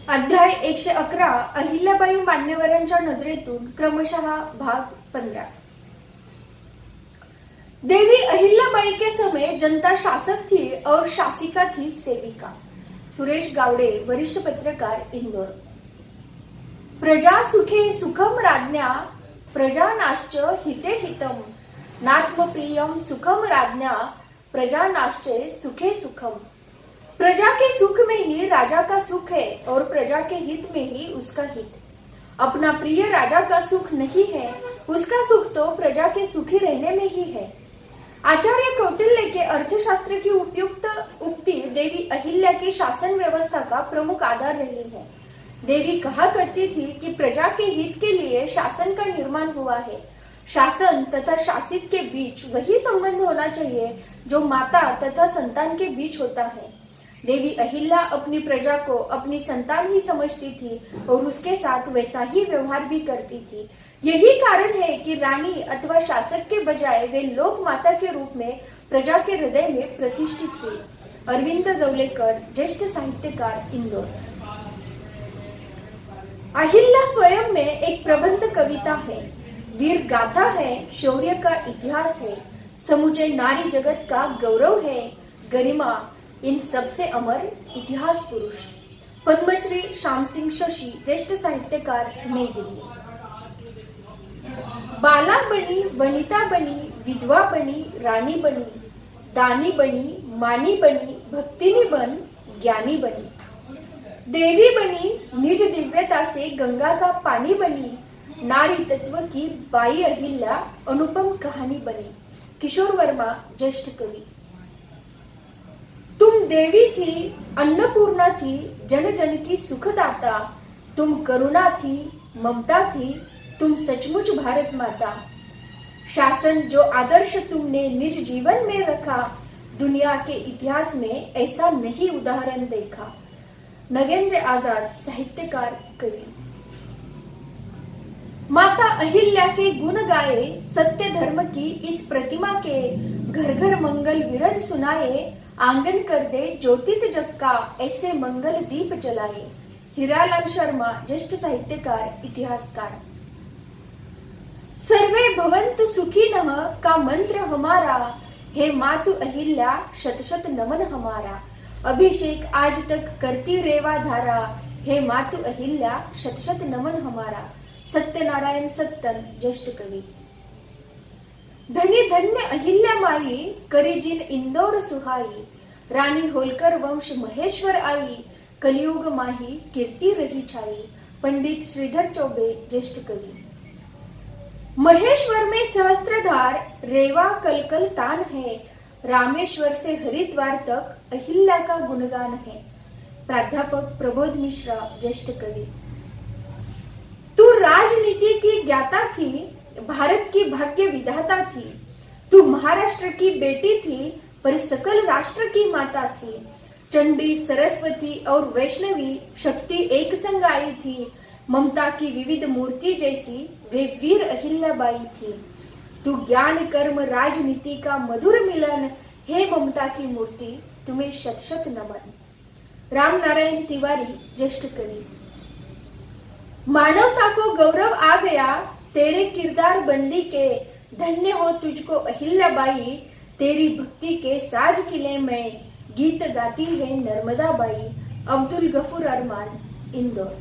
अध्याय 111 अहिल्याबाई मान्यवरांच्या नजरेतून क्रमशः भाग 15। देवी अहिल्याबाई के समय जनता शासक थी और शासिका थी सेविका। सुरेश गावड़े, वरिष्ठ पत्रकार, इंदौर। प्रजा सुखे सुखम राज्ञा, प्रजानाश्च हिते हितम, नात्म प्रियम सुखम राज्ञा, प्रजानाश्च सुखे सुखम। प्रजा के सुख में ही राजा का सुख है और प्रजा के हित में ही उसका हित। अपना प्रिय राजा का सुख नहीं है, उसका सुख तो प्रजा के सुखी रहने में ही है। आचार्य कौटिल्य के अर्थशास्त्र की उपयुक्त उक्ति देवी अहिल्या की शासन व्यवस्था का प्रमुख आधार रही है। देवी कहा करती थी कि प्रजा के हित के लिए शासन का निर्माण हुआ है। शासन तथा शासित के बीच वही संबंध होना चाहिए जो माता तथा संतान के बीच होता है। देवी अहिल्या अपनी प्रजा को अपनी संतान ही समझती थी और उसके साथ वैसा ही व्यवहार भी करती थी। यही कारण है कि रानी अथवा शासक के बजाय वे लोक माता के रूप में प्रजा के हृदय में प्रतिष्ठित हुई। अरविंद जवलेकर, ज्येष्ठ साहित्यकार, इंदौर। अहिल्या स्वयं में एक प्रबंध कविता है, वीर गाथा है, शौर्य का इतिहास है, समूचे नारी जगत का गौरव है, गरिमा इन सबसे अमर इतिहास पुरुष। पद्मश्री श्याम सिंह शशि, ज्येष्ठ साहित्यकार, नई दिल्ली। बाला बनी, वनिता बनी, विधवा बनी, रानी बनी, दानी बनी, मानी बनी, भक्तिनी बन, ज्ञानी बनी। देवी बनी, निज दिव्यता से गंगा का पानी बनी, नारी तत्व की बाई अहिल्या अनुपम कहानी बनी। किशोर वर्मा, ज्येष्ठ कवि। तुम देवी थी, अन्नपूर्णा थी, जन जन की सुखदाता, तुम करुणा थी, ममता थी, तुम सचमुच भारत माता। शासन जो आदर्श तुमने निज जीवन में रखा, दुनिया के इतिहास में ऐसा नहीं उदाहरण देखा। नगेंद्र आजाद, साहित्यकार, कवि। माता अहिल्या के गुण गाए, सत्य धर्म की इस प्रतिमा के, घर घर मंगल विरध सुनाए, आंगन कर दे ज्योतित जग का, ऐसे मंगल दीप जलाए। हीरालाल शर्मा, ज्येष्ठ साहित्यकार, इतिहासकार। सर्वे भवन्तु सुखिनः का मंत्र हमारा, हे मातु अहिल्या शत शत नमन हमारा। अभिषेक आज तक करती रेवा धारा, हे मातु अहिल्या शत शत नमन हमारा। सत्यनारायण सत्तन, ज्येष्ठ कवि। धन्य धन्य अहिल्या माई, करी जिन इंदौर सुहाई, रानी होलकर वंश महेश्वर आई, कलियुग माही कीर्ति रही छाई। पंडित श्रीधर चौबे, ज्येष्ठ कवि। महेश्वर में सहस्त्रधार, रेवा कलकल तान है, रामेश्वर से हरिद्वार तक अहिल्या का गुणगान है। प्राध्यापक प्रबोध मिश्रा, ज्येष्ठ कवि। तू राजनीति की ज्ञाता थी, भारत की भाग्य विधाता थी, तू महाराष्ट्र की बेटी थी पर सकल राष्ट्र की माता थी। चंडी, सरस्वती और वैष्णवी शक्ति एक संग आई थी, ममता की विविध मूर्ति जैसी वे वीर अहिल्याबाई थी। तू ज्ञान कर्म राजनीति का मधुर मिलन, हे ममता की मूर्ति तुम्हें शत शत नमन। राम नारायण तिवारी, ज्येष्ठ कवि। मानवता को गौरव आ गया तेरे किरदार बंदी के, धन्य हो तुझको अहिल्याबाई, तेरी भक्ति के साज किले में गीत गाती है नर्मदा बाई। अब्दुल गफूर अरमान, इंदौर।